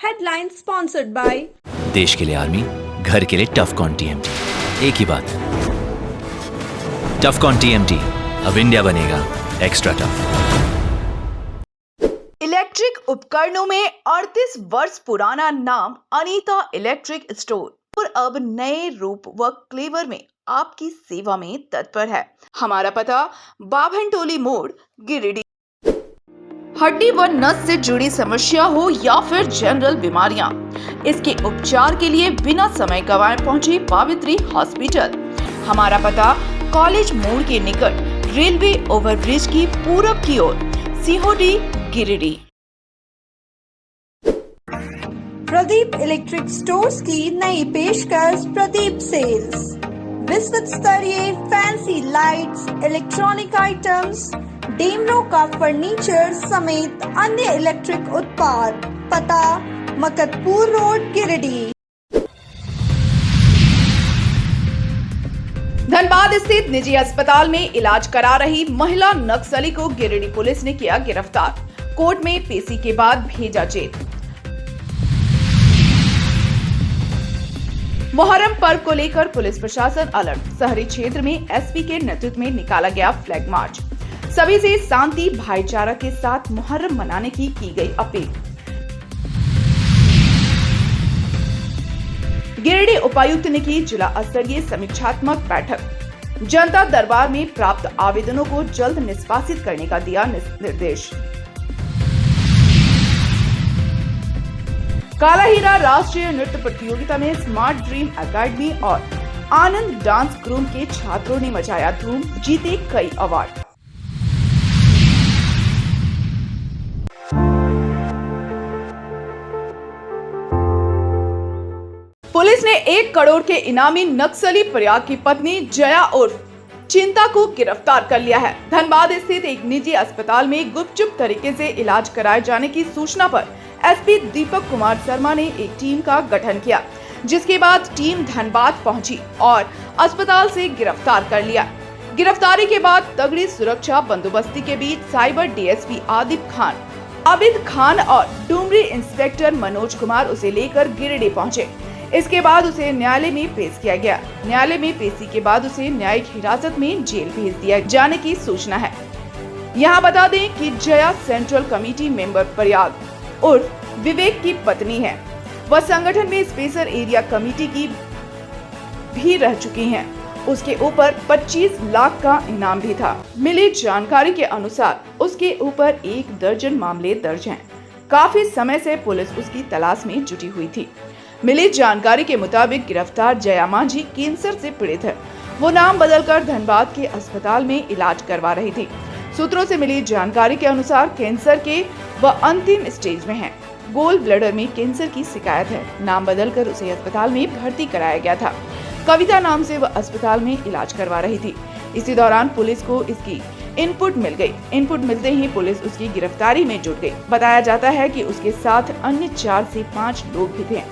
Headline sponsored by देश के लिए आर्मी, घर के लिए टफकॉन टीएमटी। एक ही बात, टफकॉन टीएमटी, अब इंडिया बनेगा एक्स्ट्रा टफ। इलेक्ट्रिक उपकरणों में 38 वर्ष पुराना नाम अनीता इलेक्ट्रिक स्टोर और अब नए रूप व क्लेवर में आपकी सेवा में तत्पर है। हमारा पता बाभनटोली मोड़, गिरिडीह। हड्डी व नस से जुड़ी समस्या हो या फिर जनरल बीमारियां, इसके उपचार के लिए बिना समय गंवाए पहुंचे पावित्री हॉस्पिटल। हमारा पता कॉलेज मोड़ के निकट रेलवे ओवरब्रिज की पूरब की ओर, सिहोडी, गिरिडीह। प्रदीप इलेक्ट्रिक स्टोर्स की नई पेशकश प्रदीप सेल्स। विश्व स्तरीय fancy lights, electronic items, Damro का फर्नीचर समेत अन्य इलेक्ट्रिक उत्पाद। पता मकतपुर रोड, गिरिडीह। धनबाद स्थित निजी अस्पताल में इलाज करा रही महिला नक्सली को गिरिडीह पुलिस ने किया गिरफ्तार। कोर्ट में पेशी के बाद भेजा जेल। मुहर्रम पर्व को लेकर पुलिस प्रशासन अलर्ट। शहरी क्षेत्र में एसपी के नेतृत्व में निकाला गया फ्लैग मार्च। सभी से शांति भाईचारा के साथ मुहर्रम मनाने की गई अपील। गिरिडीह उपायुक्त ने की जिला स्तरीय समीक्षात्मक बैठक। जनता दरबार में प्राप्त आवेदनों को जल्द निष्पादित करने का दिया निर्देश। काला हीरा राष्ट्रीय नृत्य प्रतियोगिता में स्मार्ट ड्रीम एकेडमी और आनंद डांस ग्रुप के छात्रों ने मचाया धूम, जीते कई अवार्ड। पुलिस ने 1 करोड़ के इनामी नक्सली प्रयाग की पत्नी जया उर्फ चिंता को गिरफ्तार कर लिया है। धनबाद स्थित एक निजी अस्पताल में गुपचुप तरीके से इलाज कराए जाने की सूचना पर एसपी दीपक कुमार शर्मा ने एक टीम का गठन किया, जिसके बाद टीम धनबाद पहुंची और अस्पताल से गिरफ्तार कर लिया। गिरफ्तारी के बाद तगड़ी सुरक्षा बंदोबस्ती के बीच साइबर डीएसपी आबिद खान और डुमरी इंस्पेक्टर मनोज कुमार उसे लेकर गिरिडीह पहुंचे। इसके बाद उसे न्यायालय में पेश किया गया। न्यायालय में पेशी के बाद उसे न्यायिक हिरासत में जेल भेज दिया जाने की सूचना है। यहाँ बता दें कि Jaya central committee member Prayag उर्फ विवेक की पत्नी है। वह संगठन में स्पेशल एरिया कमेटी की भी रह चुकी हैं। उसके ऊपर 25 लाख का इनाम भी था। मिली जानकारी के अनुसार उसके ऊपर 1 दर्जन मामले दर्ज हैं। काफी समय से पुलिस उसकी तलाश में जुटी हुई थी। मिली जानकारी के मुताबिक गिरफ्तार जया मांझी कैंसर से पीड़ित है। वो नाम बदलकर धनबाद के अस्पताल में इलाज करवा रही थी। सूत्रों से मिली जानकारी के अनुसार कैंसर के वह अंतिम स्टेज में है। गोल ब्लैडर में कैंसर की शिकायत है। नाम बदलकर उसे अस्पताल में भर्ती कराया गया था। कविता नाम से वह अस्पताल में इलाज करवा रही थी। इसी दौरान पुलिस को इसकी इनपुट मिल गई। इनपुट मिलते ही पुलिस उसकी गिरफ्तारी में जुट गई। बताया जाता है कि उसके साथ अन्य 4 से 5 लोग भी थे,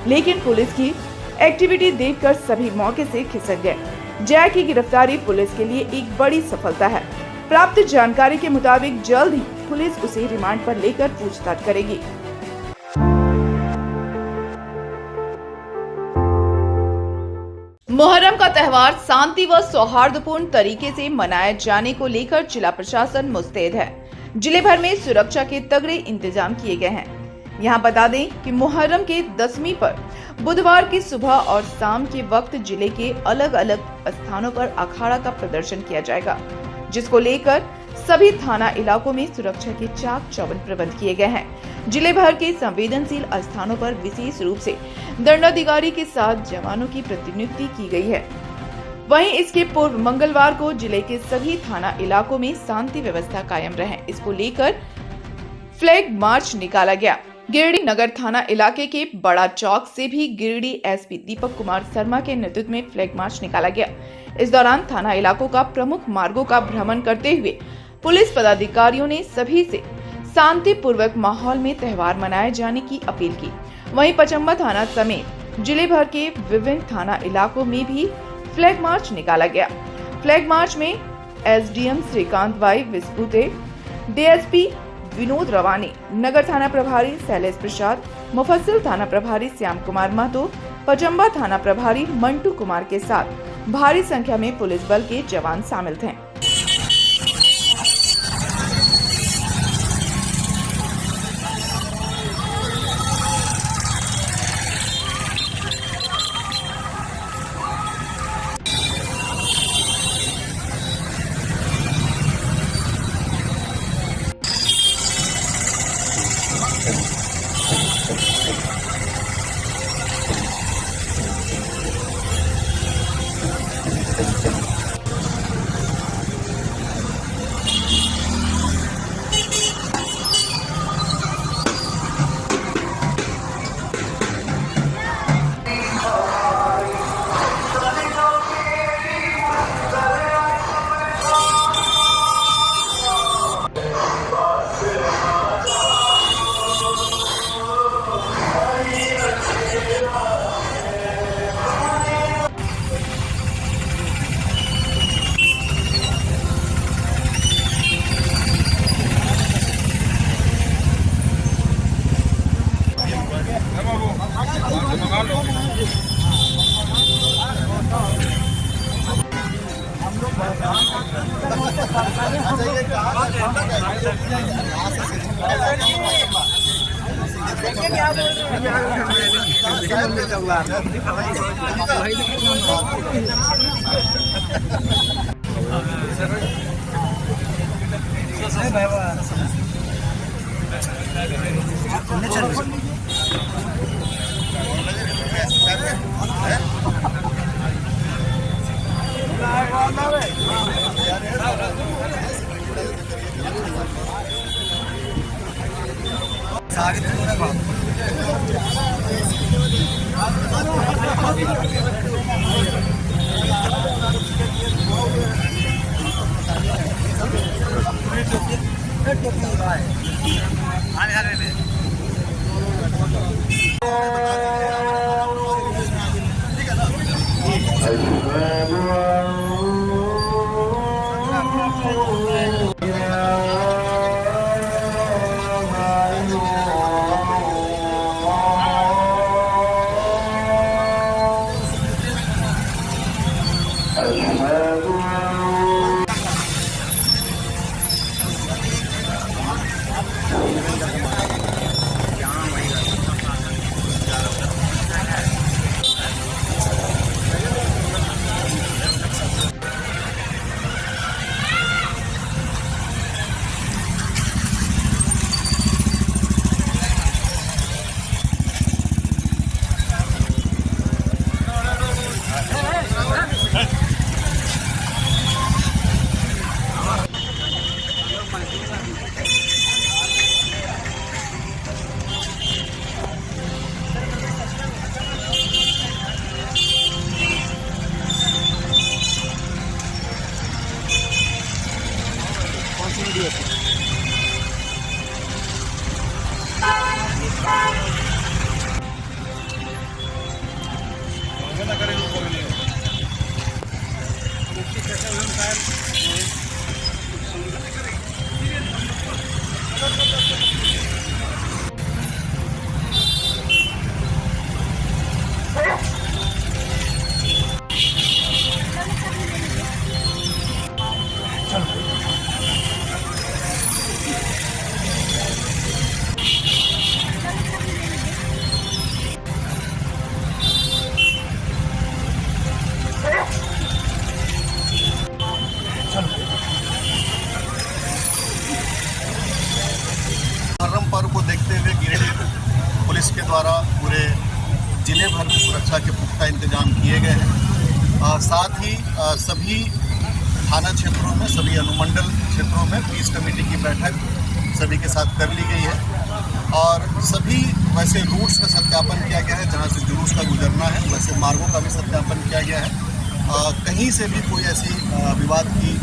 लेकिन पुलिस की एक्टिविटी देखकर सभी मौके से खिसक गए। जया की गिरफ्तारी पुलिस के लिए एक बड़ी सफलता है। प्राप्त जानकारी के मुताबिक जल्द ही पुलिस उसे रिमांड पर लेकर पूछताछ करेगी। मुहर्रम का त्योहार शांति व सौहार्दपूर्ण तरीके से मनाए जाने को लेकर जिला प्रशासन मुस्तैद है। जिले भर में सुरक्षा के तगड़े इंतजाम किए गए हैं। यहाँ बता दें कि मुहर्रम के 10वीं पर बुधवार की सुबह और शाम के वक्त जिले के अलग अलग स्थानों पर अखाड़ा का प्रदर्शन किया जाएगा, जिसको लेकर सभी थाना इलाकों में सुरक्षा के चाक चौबंद प्रबंध किए गए हैं। जिले भर के संवेदनशील स्थानों पर विशेष रूप से दंडाधिकारी के साथ जवानों की प्रतिनियुक्ति की गई है। वहीं इसके पूर्व मंगलवार को जिले के सभी थाना इलाकों में शांति व्यवस्था कायम रहे, इसको लेकर फ्लैग मार्च निकाला गया। गिरिडीह नगर थाना इलाके के बड़ा चौक से भी गिरिडीह एसपी दीपक कुमार शर्मा के नेतृत्व में फ्लैग मार्च निकाला गया। इस दौरान थाना इलाकों का प्रमुख मार्गों का भ्रमण करते हुए पुलिस पदाधिकारियों ने सभी से शांतिपूर्वक माहौल में त्योहार मनाए जाने की अपील की। वहीं पचम्बा थाना समेत जिले भर के विभिन्न थाना इलाकों में भी फ्लैग मार्च निकाला गया। फ्लैग मार्च में SDM Shrikant Y Vispute, DSP Vinod Rawani, नगर थाना प्रभारी शैलेश प्रसाद, मुफस्सिल थाना प्रभारी श्याम कुमार महतो, पचम्बा थाना प्रभारी मंटू कुमार के साथ भारी संख्या में पुलिस बल के जवान शामिल थे। मुहर्रम पर्व को देखते हुए गिरिडीह पुलिस के द्वारा पूरे जिले भर में सुरक्षा के पुख्ता इंतजाम किए गए हैं। साथ ही सभी थाना क्षेत्रों में, सभी अनुमंडल क्षेत्रों में पीस कमेटी की बैठक सभी के साथ कर ली गई है और सभी वैसे रूट्स का सत्यापन किया गया है जहां से जुलूस का गुजरना है, वैसे मार्गों का भी सत्यापन किया गया है। कहीं से भी कोई ऐसी विवाद की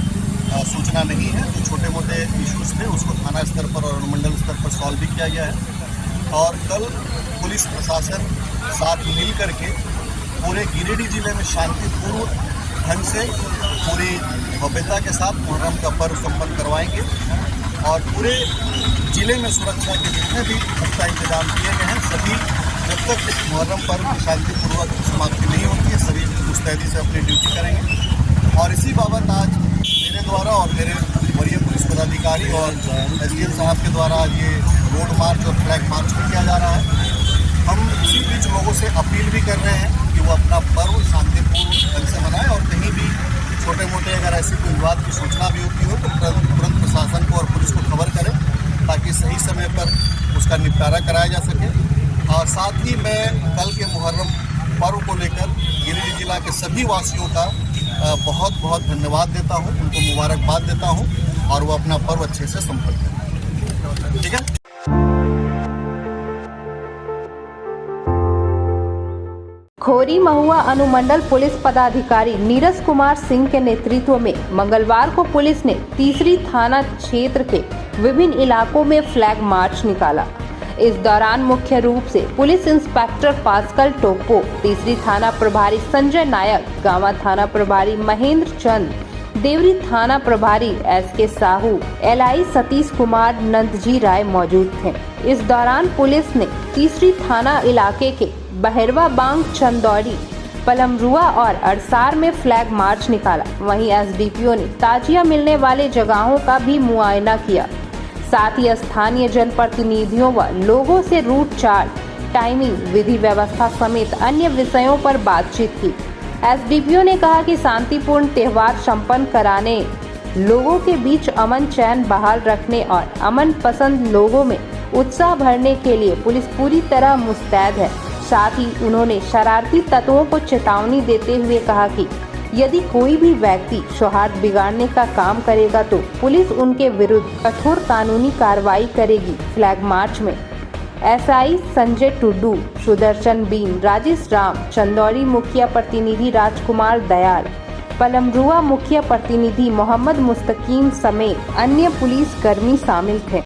सूचना नहीं है। जो छोटे मोटे इश्यूज थे उसको थाना स्तर पर और अनुमंडल स्तर पर सॉल्व भी किया गया है और कल पुलिस प्रशासन साथ मिल करके पूरे गिरिडीह जिले में शांतिपूर्ण ढंग से पूरी भव्यता के साथ मुहर्रम का पर्व संपन्न करवाएंगे और पूरे जिले में सुरक्षा के जितने भी पुख्ता इंतजाम किए गए हैं, सभी जब तक इस मुहर्रम पर्व की शांतिपूर्वक समाप्ति नहीं होती है, सभी मुस्तैदी से अपनी ड्यूटी करेंगे। और इसी बाबत आज मेरे द्वारा और मेरे वरीय पुलिस पदाधिकारी और एसडीएम साहब के द्वारा ये रोड मार्च और फ्लैग मार्च भी किया जा रहा है। हम इसी बीच लोगों से अपील भी कर रहे हैं कि वो अपना पर्व शांतिपूर्ण ढंग से मनाएं और कहीं भी छोटे मोटे अगर ऐसी कोई विवाद की सूचना भी होती हो तो तुरंत प्रशासन को और पुलिस को खबर करें ताकि सही समय पर उसका निपटारा कराया जा सके। और साथ ही मैं कल के मुहर्रम पर्व को लेकर गिरिडीह जिला के सभी वासियों का बहुत बहुत धन्यवाद देता हूं, उनको मुबारकबाद देता हूं और वो अपना पर्व अच्छे से संपन्न करें। ठीक है। खोरी महुआ अनुमंडल पुलिस पदाधिकारी नीरज कुमार सिंह के नेतृत्व में मंगलवार को पुलिस ने तीसरी थाना क्षेत्र के विभिन्न इलाकों में फ्लैग मार्च निकाला। इस दौरान मुख्य रूप से पुलिस इंस्पेक्टर पास्कल टोप्पो, तीसरी थाना प्रभारी संजय नायक, गांवा थाना प्रभारी महेंद्र चंद, देवरी थाना प्रभारी SK साहू, LI सतीश कुमार, नंदजी राय मौजूद थे। इस दौरान पुलिस ने तीसरी थाना इलाके के बहरवा बांग, चंदौड़ी, पलमरुआ और अड़सार में फ्लैग मार्च निकाला। वहीं SDPO ने ताजिया मिलने वाले जगहों का भी मुआयना किया। साथ ही स्थानीय जनप्रतिनिधियों व लोगों से रूट चार्ट, टाइमिंग, विधि व्यवस्था समेत अन्य विषयों पर बातचीत की। SDPO ने कहा कि शांतिपूर्ण त्योहार संपन्न कराने, लोगों के बीच अमन चैन बहाल रखने और अमन पसंद लोगों में उत्साह भरने के लिए पुलिस पूरी तरह मुस्तैद है। साथ ही उन्होंने शरारती तत्वों को चेतावनी देते हुए कहा कि यदि कोई भी व्यक्ति सौहार्द बिगाड़ने का काम करेगा तो पुलिस उनके विरुद्ध कठोर कानूनी कार्रवाई करेगी। फ्लैग मार्च में SI संजय टुडू, सुदर्शन बीन, राजेश राम, चंदौड़ी मुखिया प्रतिनिधि राजकुमार दयाल, पलमरुआ मुखिया प्रतिनिधि मोहम्मद मुस्तकीम समेत अन्य पुलिस कर्मी शामिल थे।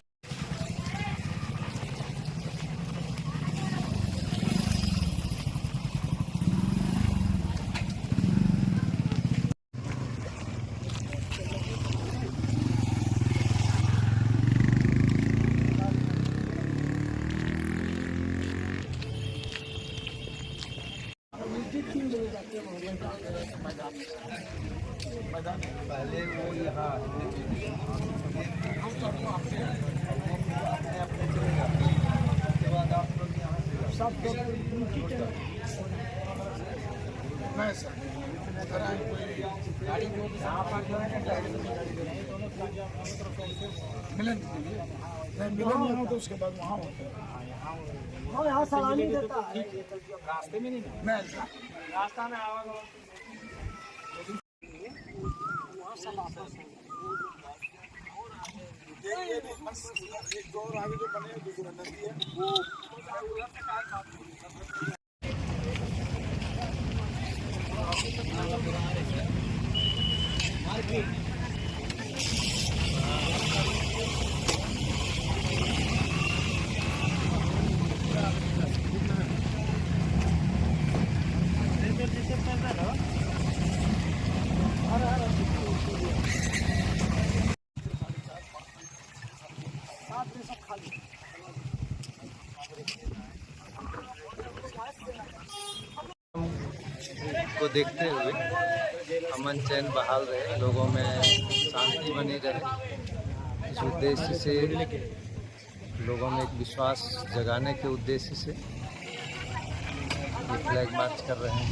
पहले वो यहाँ मिलन नहीं हो तो उसके बाद वहाँ होता है। यहाँ सलामी देता है, रास्ते में नहीं, रास्ता में आवागा एक और आगे जो बने दूसरा नदी है वो को देखते हुए अमन चैन बहाल रहे, लोगों में शांति बनी रहे, इस उद्देश्य से लोगों में एक विश्वास जगाने के उद्देश्य से ये फ्लैग मार्च कर रहे हैं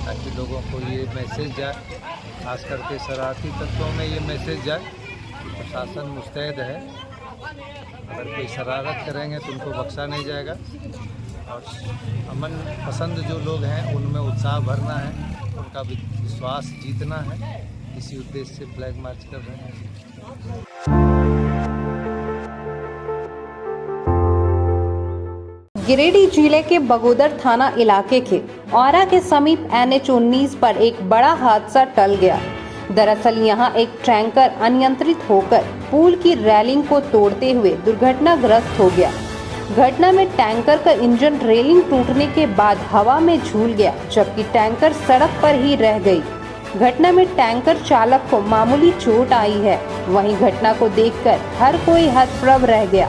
ताकि लोगों को ये मैसेज जाए, खास करके शरारती तत्वों में ये मैसेज जाए कि प्रशासन मुस्तैद है, अगर कोई शरारत करेंगे तो उनको बख्शा नहीं जाएगा और अमन पसंद जो लोग हैं उनमें उत्साह भरना है, उनका विश्वास जीतना है। इसी उद्देश्य से फ्लैग मार्च कर रहे हैं। गिरिडीह जिले के बगोदर थाना इलाके के औरा के समीप NH-19 पर एक बड़ा हादसा टल गया। दरअसल यहां एक टैंकर अनियंत्रित होकर पुल की रेलिंग को तोड़ते हुए दुर्घटनाग्रस्त हो गया। घटना में टैंकर का इंजन रेलिंग टूटने के बाद हवा में झूल गया, जबकि टैंकर सड़क पर ही रह गई। घटना में टैंकर चालक को मामूली चोट आई है। वहीं घटना को देखकर हर कोई हतप्रभ रह गया।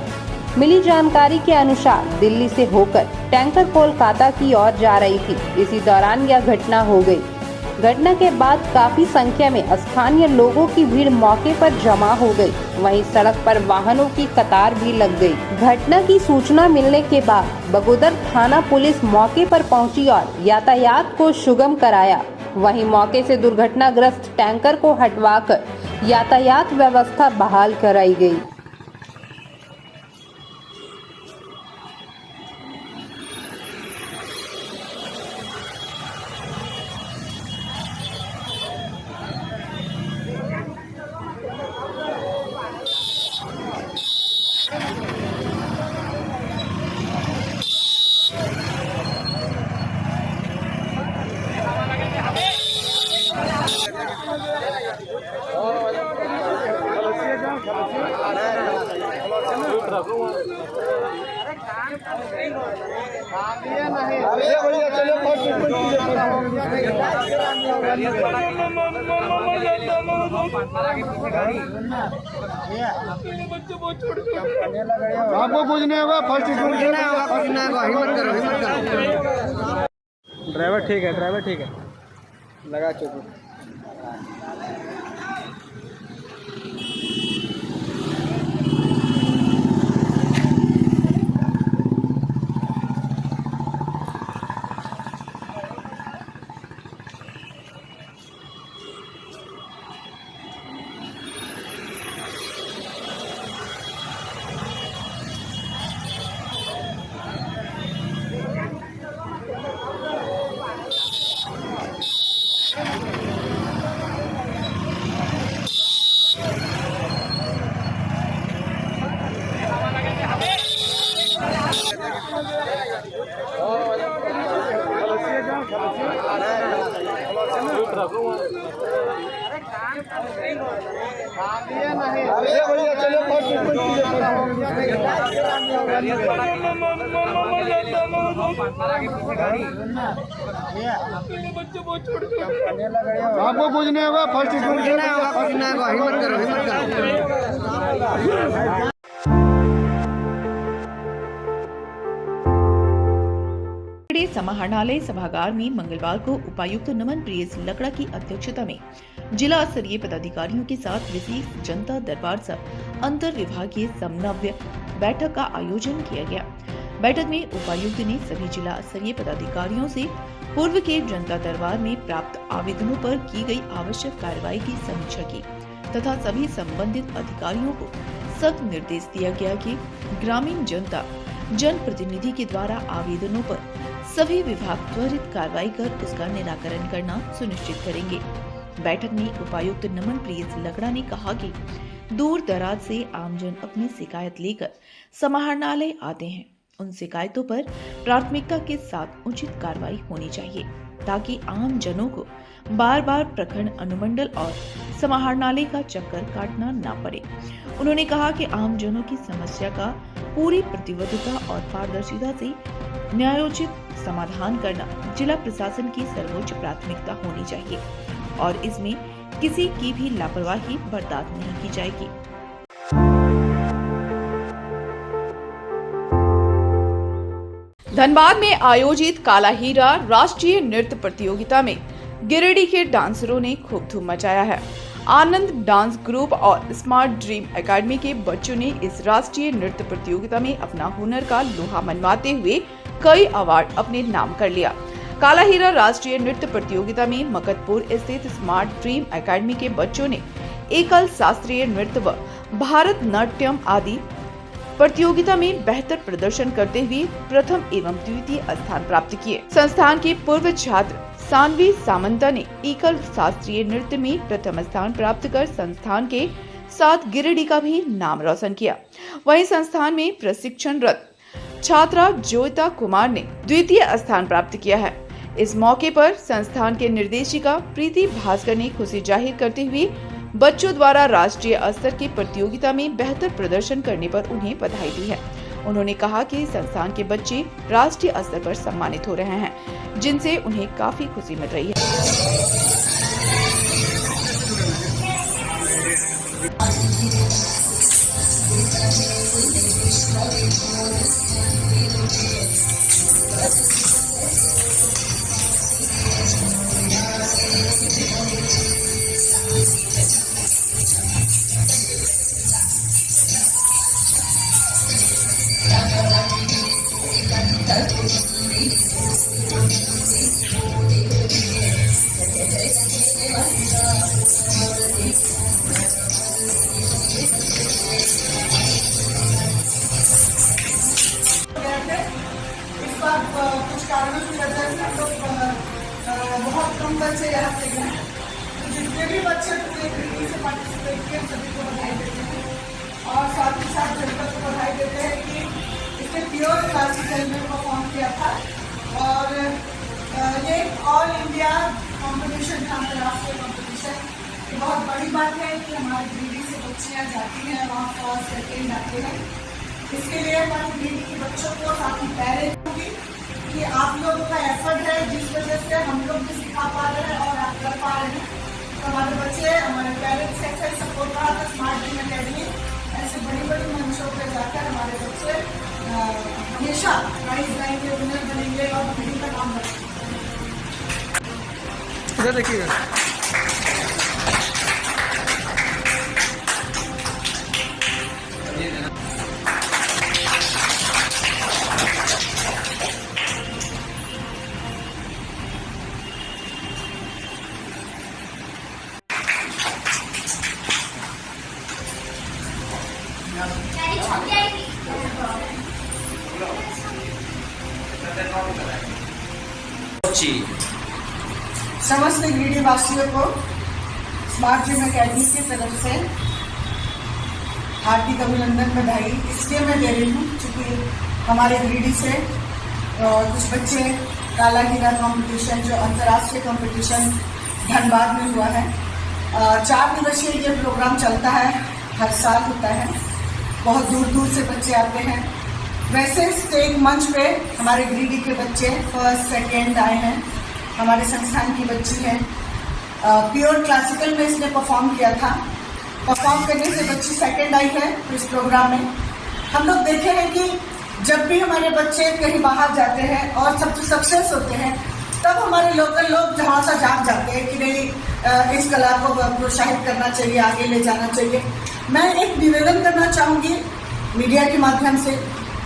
मिली जानकारी के अनुसार दिल्ली से होकर टैंकर कोलकाता की ओर जा रही थी। इसी दौरान यह घटना हो गई। घटना के बाद काफी संख्या में स्थानीय लोगों की भीड़ मौके पर जमा हो गई। वहीं सड़क पर वाहनों की कतार भी लग गई। घटना की सूचना मिलने के बाद बगोदर थाना पुलिस मौके पर पहुंची और यातायात को सुगम कराया। वहीं मौके से दुर्घटनाग्रस्त टैंकर को हटवाकर यातायात व्यवस्था बहाल कराई गई। आपको पूछने होगा फर्स्ट हिम्मत करो। ड्राइवर ठीक है लगा चुको। आपको पूछने होगा फर्स्ट हिम्मत करो। समाहरणालय सभागार में मंगलवार को उपायुक्त नमन प्रिय लकड़ा की अध्यक्षता में जिला स्तरीय पदाधिकारियों के साथ विशेष जनता दरबार सह अंतर विभागीय समन्वय बैठक का आयोजन किया गया। बैठक में उपायुक्त ने सभी जिला स्तरीय पदाधिकारियों से पूर्व के जनता दरबार में प्राप्त आवेदनों पर की गई आवश्यक कार्रवाई की समीक्षा की तथा सभी संबंधित अधिकारियों को सख्त निर्देश दिया गया कि ग्रामीण जनता जनप्रतिनिधि के द्वारा आवेदनों पर सभी विभाग त्वरित कार्रवाई कर उसका निराकरण करना सुनिश्चित करेंगे। बैठक में उपायुक्त नमन प्रिय लकड़ा ने कहा कि दूर दराज से आमजन अपनी शिकायत लेकर समाहरणालय आते हैं। उन शिकायतों पर प्राथमिकता के साथ उचित कार्रवाई होनी चाहिए ताकि आम जनों को बार बार प्रखंड अनुमंडल और समाहरणालय का चक्कर काटना न पड़े। उन्होंने कहा कि आम जनों की समस्या का पूरी प्रतिबद्धता और पारदर्शिता से न्यायोचित समाधान करना जिला प्रशासन की सर्वोच्च प्राथमिकता होनी चाहिए और इसमें किसी की भी लापरवाही बर्दाश्त नहीं की जाएगी। धनबाद में आयोजित काला हीरा राष्ट्रीय नृत्य प्रतियोगिता में गिरिडीह के डांसरों ने खूब धूम मचाया है। आनंद डांस ग्रुप और स्मार्ट ड्रीम एकेडमी के बच्चों ने इस राष्ट्रीय नृत्य प्रतियोगिता में अपना हुनर का लोहा मनवाते हुए कई अवार्ड अपने नाम कर लिया। काला हीरा राष्ट्रीय नृत्य प्रतियोगिता में मकतपुर स्थित स्मार्ट ड्रीम एकेडमी के बच्चों ने एकल शास्त्रीय नृत्य व भारत नाट्यम आदि प्रतियोगिता में बेहतर प्रदर्शन करते हुए प्रथम एवं द्वितीय स्थान प्राप्त किए। संस्थान के पूर्व छात्र सानवी सामंता ने एकल शास्त्रीय नृत्य में प्रथम स्थान प्राप्त कर संस्थान के साथ गिरिडीह का भी नाम रोशन किया। वहीं संस्थान में प्रशिक्षणरत छात्रा ज्योता कुमार ने द्वितीय स्थान प्राप्त किया है। इस मौके पर संस्थान के निर्देशिका प्रीति भास्कर ने खुशी जाहिर करते हुए बच्चों द्वारा राष्ट्रीय स्तर की प्रतियोगिता में बेहतर प्रदर्शन करने पर उन्हें बधाई दी है। उन्होंने कहा कि संस्थान के बच्चे राष्ट्रीय स्तर पर सम्मानित हो रहे हैं, जिनसे उन्हें काफी खुशी मिल रही है। इस बार कुछ कारणों की वजह से हम लोग बहुत कम बच्चे यहाँ से गए हैं। तो जितने भी बच्चे पूरे तरीके से पार्टिसिपेट किए सभी को बधाई देते हैं और साथ ही साथ जनपद को बधाई देते हैं कि इसने प्योर क्लासिकल में परफॉर्म किया था और ये ऑल इंडिया कॉम्पिटिशन था, अंतर्राष्ट्रीय कॉम्पिटिशन। ये बहुत बड़ी बात है कि हमारे ग्रीडी से बच्चियाँ जाती हैं वहाँ फर्स्ट सेकेंड आते हैं। इसके लिए हमारे ग्रीडी के बच्चों को साथ ही पेरेंट्स होगी कि आप लोगों का एफर्ट है जिस वजह से हम लोग भी सिखा पा रहे हैं और आप कर पा रहे हैं। तो हमारे बच्चे, हमारे पेरेंट्स ऐसे सपोर्ट रहा था स्मार्ट ड्रीम अकेडमी ऐसे बड़ी बड़ी मंचों पर जाकर हमारे बच्चे हमेशा प्राइज लाएंगे, विनर बनेंगे और ग्रीडी का नाम रखेंगे। इधर देखिएगा। समस्त ग्रीडी वासियों को स्मार्ट ड्रीम अकेडमी की तरफ से हार्दिक अभिनंदन, बधाई इसलिए मैं दे रही हूँ क्योंकि हमारे ग्रीडी से कुछ बच्चे काला हीरा कंपटीशन जो अंतर्राष्ट्रीय कंपटीशन धनबाद में हुआ है, 4 दिवसीय ये प्रोग्राम चलता है, हर साल होता है। बहुत दूर दूर से बच्चे आते हैं। वैसे स्टेज मंच पे हमारे ग्रीडी के बच्चे फर्स्ट सेकेंड आए हैं। हमारे संस्थान की बच्ची है, प्योर क्लासिकल में इसने परफॉर्म किया था। परफॉर्म करने से बच्ची सेकेंड आई है इस प्रोग्राम में। हम लोग देखे हैं कि जब भी हमारे बच्चे कहीं बाहर जाते हैं और सबसे सक्सेस होते हैं तब हमारे लोकल लोग जहाँ सा जाग जाते हैं कि नहीं इस कला को प्रोत्साहित करना चाहिए, आगे ले जाना चाहिए। मैं एक निवेदन करना चाहूँगी मीडिया के माध्यम से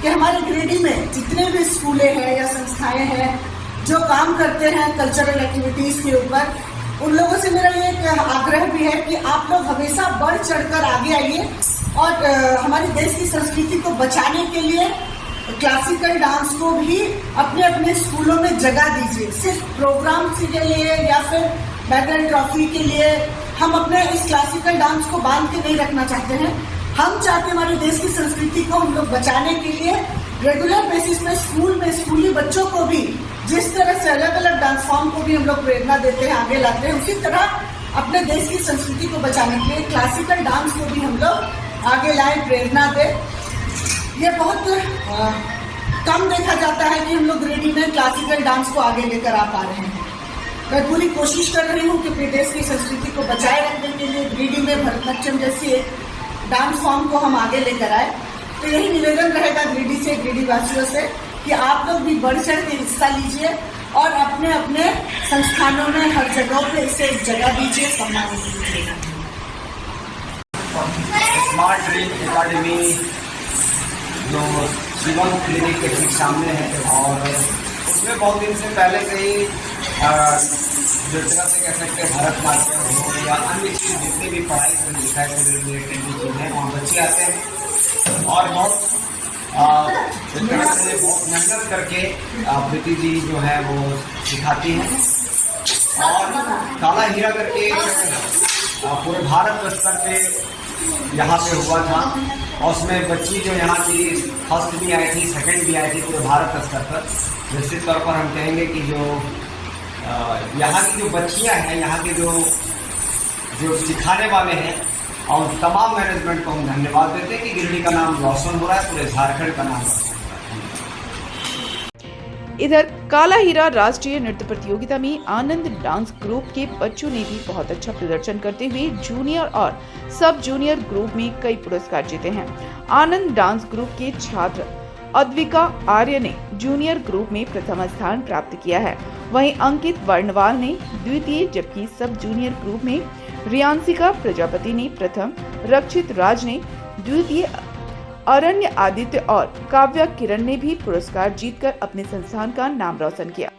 कि हमारे ग्रीडी में जितने भी स्कूलें हैं या संस्थाएं हैं जो काम करते हैं कल्चरल एक्टिविटीज़ के ऊपर, उन लोगों से मेरा ये आग्रह भी है कि आप लोग हमेशा बढ़ चढ़कर आगे आइए और हमारे देश की संस्कृति को बचाने के लिए क्लासिकल डांस को भी अपने अपने स्कूलों में जगह दीजिए। सिर्फ प्रोग्राम के लिए या फिर मेडल ट्रॉफी के लिए हम अपने इस क्लासिकल डांस को बांध के नहीं रखना चाहते हैं। हम चाहते हैं हमारे देश की संस्कृति को हम लोग बचाने के लिए रेगुलर बेसिस पे स्कूल में स्कूली बच्चों को भी जिस तरह से अलग अलग डांस फॉर्म को भी हम लोग प्रेरणा देते हैं, आगे लाते हैं, उसी तरह अपने देश की संस्कृति को बचाने के लिए क्लासिकल डांस को भी हम लोग आगे लाएं, प्रेरणा दें। ये बहुत कम देखा जाता है कि हम लोग ग्रीडी में क्लासिकल डांस को आगे लेकर आ पा रहे हैं। मैं पूरी कोशिश कर रही हूँ कि अपने देश की संस्कृति को बचाए रखने के लिए ग्रीडी में भरतनाट्यम जैसी एक डांस फॉर्म को हम आगे लेकर आए। तो यही निवेदन रहेगा ग्रीडी से, ग्रीडी वासियों से कि आप लोग भी बढ़ चढ़ के हिस्सा लीजिए और अपने अपने संस्थानों में हर जगह पे इसे एक जगह दीजिए, सम्मानित कीजिए। स्मार्ट ड्रीम एकेडमी जो शिवम क्लिनिक के ठीक सामने है और उसमें बहुत दिन से पहले से ही जो तरह से कह सकते हैं भरतनाट्यम हो या अन्य चीज़ जितनी भी पढ़ाई से लिखाई से रिलेटेड जो चीज़ें वहाँ बच्चे आते हैं और बहुत एक तरह से बहुत मेहनत करके प्रीति जी जो है वो सिखाती हैं। और काला हीरा करके पूरे भारत स्तर पे यहाँ पे हुआ था और उसमें बच्ची जो यहाँ की फर्स्ट भी आई थी, सेकंड भी आई थी पूरे भारत स्तर पर। निश्चित तौर पर हम कहेंगे कि जो यहाँ की जो बच्चियाँ हैं, यहाँ के जो सिखाने वाले हैं और तमाम मैनेजमेंट को हम धन्यवाद देते हैं कि गिरिडीह का नाम रोशन हो रहा है, पूरे झारखंड का नाम रोशन हो रहा है। इधर काला हीरा राष्ट्रीय नृत्य प्रतियोगिता में आनंद डांस ग्रुप के बच्चों ने भी बहुत अच्छा प्रदर्शन करते हुए जूनियर और सब जूनियर ग्रुप में कई पुरस्कार जीते हैं। आनंद डांस ग्रुप के छात्र अद्विका आर्य ने जूनियर ग्रुप में प्रथम स्थान प्राप्त किया है। वहीं अंकित वर्णवाल ने द्वितीय, जबकि सब जूनियर ग्रुप में रियांशिका प्रजापति ने प्रथम, रक्षित राज ने द्वितीय, अरण्य आदित्य और काव्या किरण ने भी पुरस्कार जीतकर अपने संस्थान का नाम रोशन किया।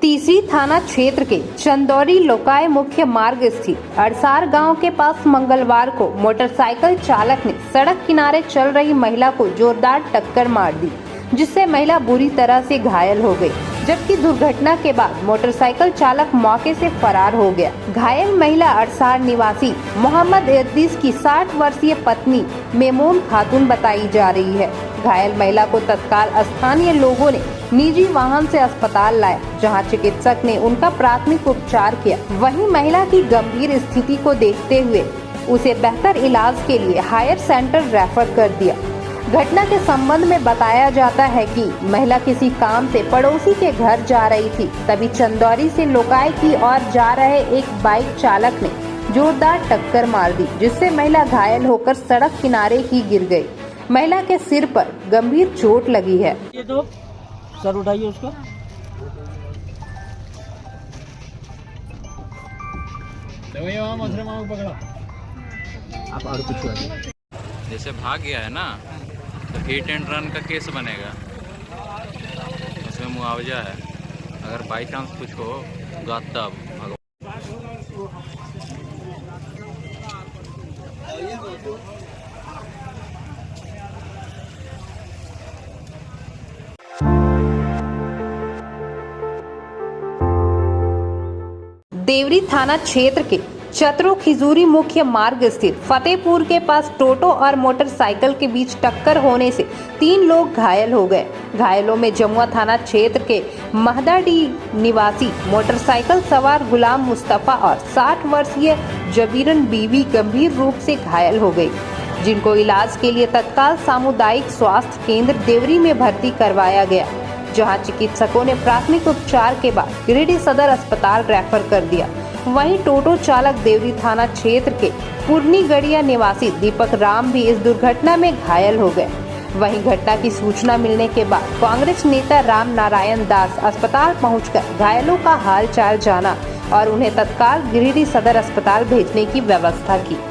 तीसरी थाना क्षेत्र के चंदौरी लोकाय मुख्य मार्ग स्थित अड़सार गांव के पास मंगलवार को मोटरसाइकिल चालक ने सड़क किनारे चल रही महिला को जोरदार टक्कर मार दी, जिससे महिला बुरी तरह से घायल हो गई, जबकि दुर्घटना के बाद मोटरसाइकिल चालक मौके से फरार हो गया। घायल महिला अड़सार निवासी मोहम्मद इद्रीस की 60 वर्षीय पत्नी मेमून खातून बताई जा रही है। घायल महिला को तत्काल स्थानीय लोगों ने निजी वाहन से अस्पताल लाया, जहां चिकित्सक ने उनका प्राथमिक उपचार किया। वहीं महिला की गंभीर स्थिति को देखते हुए उसे बेहतर इलाज के लिए हायर सेंटर रेफर कर दिया। घटना के संबंध में बताया जाता है कि महिला किसी काम से पड़ोसी के घर जा रही थी, तभी चंदौरी से लोकाय की ओर जा रहे एक बाइक चालक ने जोरदार टक्कर मार दी, जिससे महिला घायल होकर सड़क किनारे ही गिर गई। महिला के सिर पर गंभीर चोट लगी है। ये तो सर उठाइए उसको। आप और कुछ जैसे भाग गया है ना, तो हिट एंड रन का केस बनेगा, उसमें मुआवजा है। अगर बाई चांस कुछ हो तब देवरी थाना क्षेत्र के चतरो खिजूरी मुख्य मार्ग स्थित फतेहपुर के पास टोटो और मोटरसाइकिल के बीच टक्कर होने से 3 लोग घायल हो गए। घायलों में जमुआ थाना क्षेत्र के महदाडी निवासी मोटरसाइकिल सवार गुलाम मुस्तफा और 60 वर्षीय जबीरन बीवी गंभीर रूप से घायल हो गई, जिनको इलाज के लिए तत्काल सामुदायिक स्वास्थ्य केंद्र देवरी में भर्ती करवाया गया, जहां चिकित्सकों ने प्राथमिक उपचार के बाद गिरिडीह सदर अस्पताल रेफर कर दिया। वहीं टोटो चालक देवरी थाना क्षेत्र के पुरनी गड़िया निवासी दीपक राम भी इस दुर्घटना में घायल हो गए। वहीं घटना की सूचना मिलने के बाद कांग्रेस नेता राम नारायण दास अस्पताल पहुंचकर घायलों का हाल चाल जाना और उन्हें तत्काल गिरिडीह सदर अस्पताल भेजने की व्यवस्था की।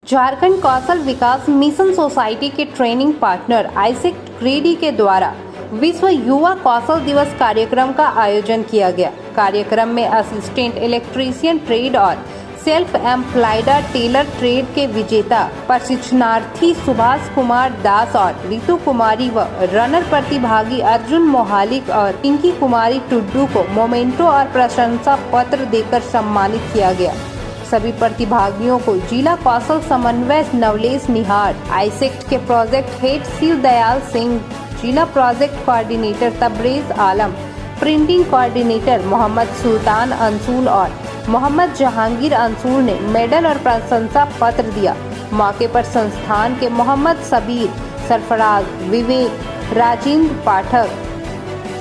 झारखंड कौशल विकास मिशन सोसाइटी के ट्रेनिंग पार्टनर आइसेक ग्रेडी के द्वारा विश्व युवा कौशल दिवस कार्यक्रम का आयोजन किया गया। कार्यक्रम में असिस्टेंट इलेक्ट्रीशियन ट्रेड और सेल्फ एम्प्लॉयड टेलर ट्रेड के विजेता प्रशिक्षणार्थी सुभाष कुमार दास और रितु कुमारी व रनर प्रतिभागी अर्जुन मोहालिक और पिंकी कुमारी टुड्डू को मोमेंटो और प्रशंसा पत्र देकर सम्मानित किया गया। सभी प्रतिभागियों को जिला कौशल समन्वय नवलेश निहार, आइसेक्ट के प्रोजेक्ट हेड शिव दयाल सिंह, जिला प्रोजेक्ट कोऑर्डिनेटर तबरेज आलम, प्रिंटिंग कोऑर्डिनेटर मोहम्मद सुल्तान अंसूल और मोहम्मद जहांगीर अंसूल ने मेडल और प्रशंसा पत्र दिया। मौके पर संस्थान के मोहम्मद सबीर, सरफराज, विवेक, राजेंद्र पाठक,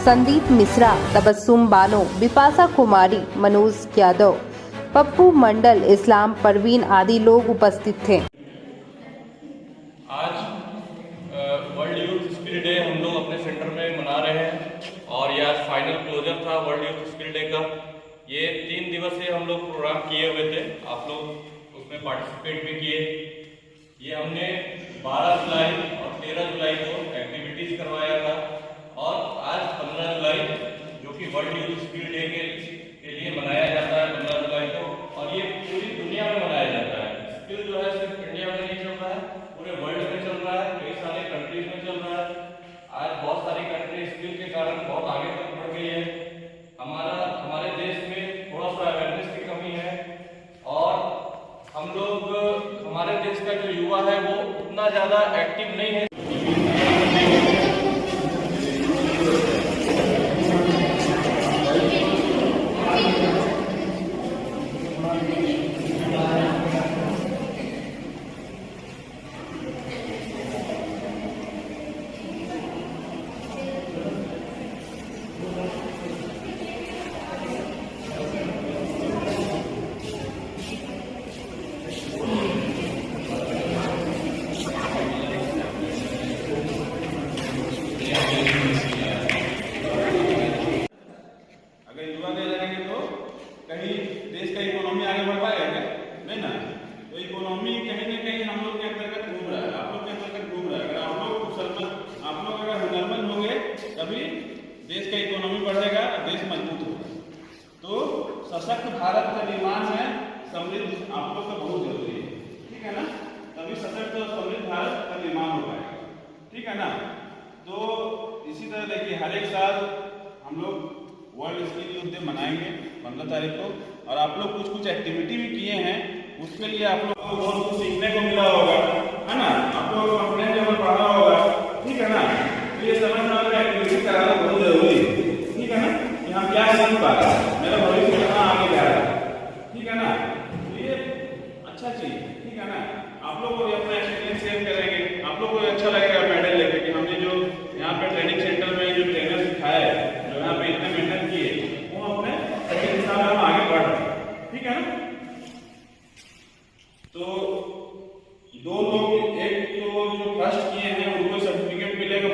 संदीप मिश्रा, तबस्सुम बानो, बिपाशा कुमारी, मनोज यादव, पप्पू मंडल, इस्लाम परवीन आदि लोग उपस्थित थे। आज वर्ल्ड यूथ स्किल डे हम लोग अपने सेंटर में मना रहे हैं और ये आज फाइनल क्लोजर था वर्ल्ड यूथ स्किल डे का। ये 3 दिवसीय हम लोग प्रोग्राम किए हुए थे, आप लोग उसमें पार्टिसिपेट भी किए। ये हमने 12 जुलाई और 13 जुलाई को एक्टिविटीज करवाया था और आज 15 जुलाई जो कि वर्ल्ड यूथ स्किल डे के लिए मनाया जाता है 15 जुलाई को, और ये पूरी दुनिया में मनाया जाता है। स्किल जो है सिर्फ इंडिया में नहीं चल रहा है, पूरे वर्ल्ड में चल रहा है, कई सारे कंट्रीज में चल रहा है। आज बहुत सारी कंट्री स्किल के कारण बहुत आगे तक बढ़ गई है। हमारे देश में थोड़ा सा अवेयरनेस की कमी है और हम लोग हमारे देश का जो युवा है वो उतना ज़्यादा एक्टिव नहीं है। कहीं देश का इकोनॉमी आगे बढ़ पाएगा क्या? नहीं ना। तो इकोनॉमी कहीं ना कहीं हम लोग के अंतर्गत घूम रहा है, आप लोग के अंतर्गत घूम रहा है। अगर आप लोग अगर हुनरमंद होंगे तभी देश का इकोनॉमी बढ़ेगा, देश मजबूत होगा। तो सशक्त भारत का निर्माण में समृद्ध आप लोग का बहुत जरूरी है, ठीक है ना। तभी सशक्त और समृद्ध भारत का निर्माण हो पाएगा, ठीक है ना। तो इसी तरह देखिए हर एक साल हम लोग वर्ल्ड स्किल यूथ डे मनाएंगे 15 तारीख को, और आप लोग कुछ एक्टिविटी भी किए हैं, उसके लिए आप लोग को बहुत कुछ सीखने को मिला होगा, है ना। आप लोग कॉन्फिडेंस लेवल बढ़ा होगा, ठीक है ना। तो ये समझना होगा एक्टिविटी कराना बहुत जरूरी है, ठीक है ना, कि हम क्या सीख पा रहे हैं, मेरा भविष्य कहाँ आगे जा रहा है, ठीक है ना। तो ये अच्छा चीज, ठीक है ना। आप लोग को भी अपना एक्सपीरियंस शेयर करेंगे, आप लोग को अच्छा लगेगा मेडल लेके कि हमने जो यहाँ पे ट्रेनिंग सेंटर में जो ट्रेनर सिखाया है, जो यहाँ पे इतने मेहनत किए, वो अपने सही दिशा में हम आगे बढ़ रहे हैं, ठीक है ना। तो 2 लोग, एक तो जो फर्स्ट किए हैं उनको सर्टिफिकेट मिलेगा